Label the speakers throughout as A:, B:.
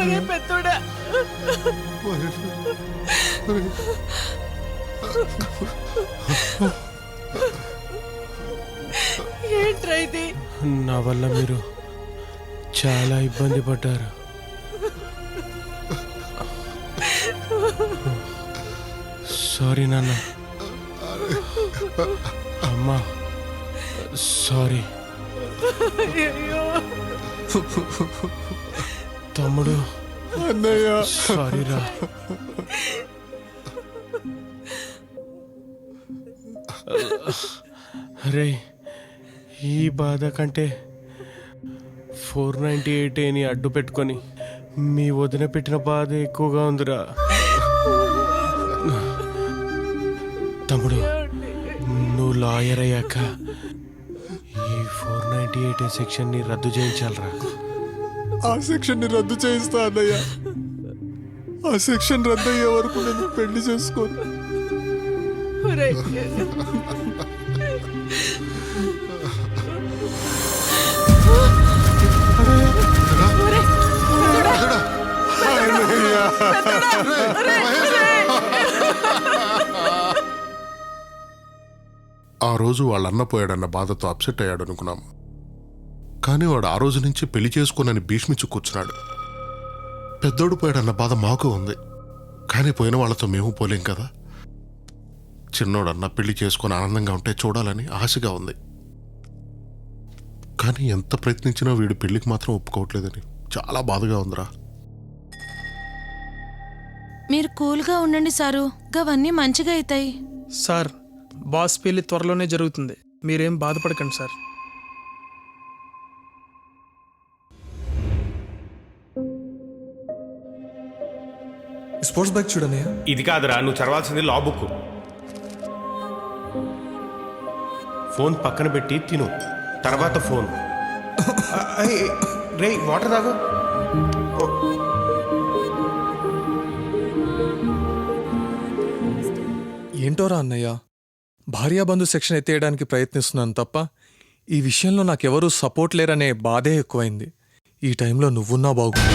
A: ఒరే పెద్దోడా, ఏంట్రా ఇది?
B: నా వల్ల మీరు చాలా ఇబ్బంది పడ్డారు. సారీ నాన్న. అమ్మా సారీ. తమ్ముడు
C: అన్నయ్య
B: సారీరా. రే, ఈ బాధ కంటే 498 అడ్డు పెట్టుకొని మీ వదిన పెట్టిన బాధ ఎక్కువగా ఉందిరా. తమ్ముడు, నువ్వు లాయర్ అయ్యాక ఈ 498 సెక్షన్ని రద్దు చేయించాలరా.
C: ఆ సెక్షన్ ని రద్దు చేయిస్తా అన్నయ్య. ఆ సెక్షన్ రద్దు అయ్యే వరకు నేను పెళ్లి చేసుకోను.
A: ఒరే,
D: ఆ రోజు వాళ్ళన్న పోయాడన్న బాధతో అప్సెట్ అయ్యాడు అనుకున్నాము. కానీ వాడు ఆ రోజు నుంచి పెళ్లి చేసుకోనని భీష్మించి కూర్చున్నాడు. పెద్దోడు పోయాడన్న బాధ మాకు ఉంది, కానీ పోయిన వాళ్ళతో మేము పోలేం కదా. చిన్నోడన్న పెళ్లి చేసుకొని ఆనందంగా ఉంటే చూడాలని ఆశగా ఉంది. కానీ ఎంత ప్రయత్నించినా వీడు పెళ్లికి మాత్రం ఒప్పుకోవట్లేదని చాలా బాధగా ఉందిరా.
E: మీరు కూల్గా ఉండండి సారు, అవన్నీ మంచిగా అవుతాయి.
F: సార్, బాస్ పెళ్లి త్వరలోనే జరుగుతుంది, మీరేం బాధపడకండి సార్.
C: Sports bike చూడన్నయ్య.
B: ఇది కాదురా, నువ్వు చదవాల్సింది లా బుక్. ఫోన్ పక్కన పెట్టి తిను, తర్వాత ఫోన్. రే, వాటర్ తాగు.
C: ఏంటోరా అన్నయ్య, భార్యాబంధు సెక్షన్ ఎత్తేయడానికి ప్రయత్నిస్తున్నాను తప్ప ఈ విషయంలో నాకెవరూ సపోర్ట్ లేరనే బాధే ఎక్కువైంది. ఈ టైంలో నువ్వున్నా బాగుంది.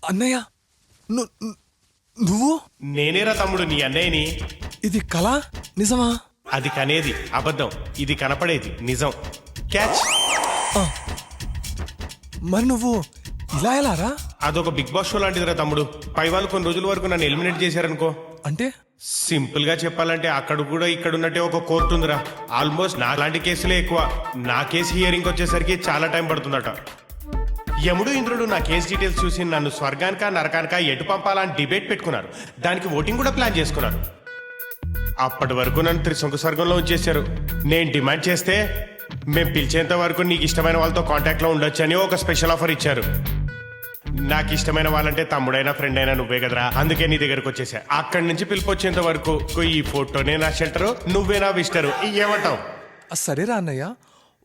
C: అన్నయ్య, నువ్వు?
B: నేనేరా తమ్ముడు, నీ అన్నయ్యని.
C: ఇది కళ నిజమా?
B: అది కనేది అబద్ధం, ఇది కనపడేది నిజం. క్యాచ్.
C: మరి నువ్వు ఇలా ఎలారా?
B: అదొక బిగ్ బాస్ షో లాంటిదిరా తమ్ముడు. పై వాళ్ళు కొన్ని రోజుల వరకు నన్ను ఎలిమినేట్ చేశారనుకో.
C: అంటే
B: సింపుల్ గా చెప్పాలంటే అక్కడ కూడా ఇక్కడ ఉన్నట్టే ఒక కోర్టు ఉందిరా. ఆల్మోస్ట్ నా లాంటి కేసులే ఎక్కువ. నా కేసు హియరింగ్ వచ్చేసరికి చాలా టైం పడుతుందట. యముడు ఇంద్రుడు నా కేసు డీటెయిల్స్ చూసి నన్ను స్వర్గానికా నరకానికా ఎటు పంపాలని డిబేట్ పెట్టుకున్నారు. దానికి ఓటింగ్ కూడా ప్లాన్ చేసుకున్నారు. అప్పటి వరకు నన్ను త్రిశంకు స్వర్గంలో ఉంచేశారు. నేను డిమాండ్ చేస్తే మేము పిలిచేంత వరకు నీకు ఇష్టమైన వాళ్ళతో కాంటాక్ట్లో ఉండొచ్చు అని ఒక స్పెషల్ ఆఫర్ ఇచ్చారు. నాకు ఇష్టమైన వాళ్ళంటే తమ్ముడైనా ఫ్రెండ్ అయినా నువ్వే కదరా, అందుకే నీ దగ్గరకు వచ్చేసా. అక్కడి నుంచి పిలిపొచ్చేంత వరకు ఈ ఫోటోనే నా షెల్టరు, నువ్వే నా విస్టరు. ఏమంటావు?
C: సరేరా అన్నయ్య,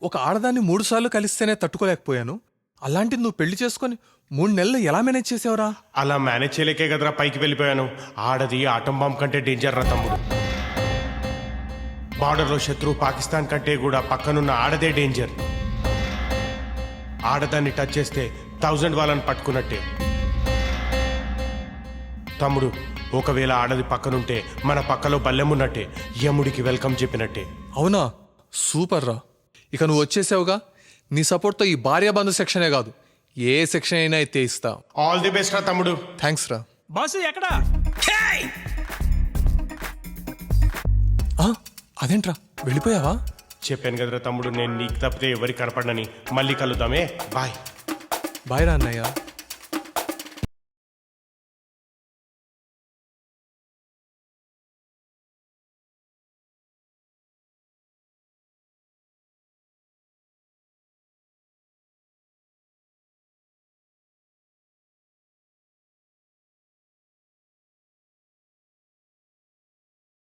C: ఒక ఆడదాన్ని 3 సార్లు కలిస్తేనే తట్టుకోలేకపోయాను. అలాంటిది నువ్వు పెళ్లి చేసుకుని 3 నెలలు ఎలా మేనేజ్ చేసావురా?
B: అలా మేనేజ్ చేయలేకే కదరా పైకి వెళ్ళిపోయాను. ఆడది ఆటం బాంబ్ కంటే డేంజర్ రా తమ్ముడు. బార్డర్లో శత్రువు పాకిస్తాన్ కంటే కూడా పక్కనున్న ఆడదే డేంజర్. ఆడదాన్ని టచ్ చేస్తే 1000 వాళ్ళని పట్టుకున్నట్టే. తమ్ముడు, ఒకవేళ ఆడది పక్కనుంటే మన పక్కలో బల్లెమున్నట్టే, యముడికి వెల్కమ్ చెప్పినట్టే.
C: అవునా? సూపర్ రా. ఇక నువ్వు వచ్చేసావుగా, నీ సపోర్ట్తో ఈ భార్యాబంధు సెక్షనే కాదు, ఏ సెక్షన్ అయినా అయితే ఇస్తా.
B: ఆల్ ది బెస్ట్ రా తమ్ముడు.
C: థ్యాంక్స్ రా.
F: బాసు ఎక్కడా?
C: అదేంట్రా, వెళ్ళిపోయావా?
B: చెప్పాను కదరా తమ్ముడు, నేను నీకు తప్పితే ఎవరికి కనపడనని. మళ్ళీ కలుద్దామే. బాయ్.
C: బాయ్ రా అన్నయ్య.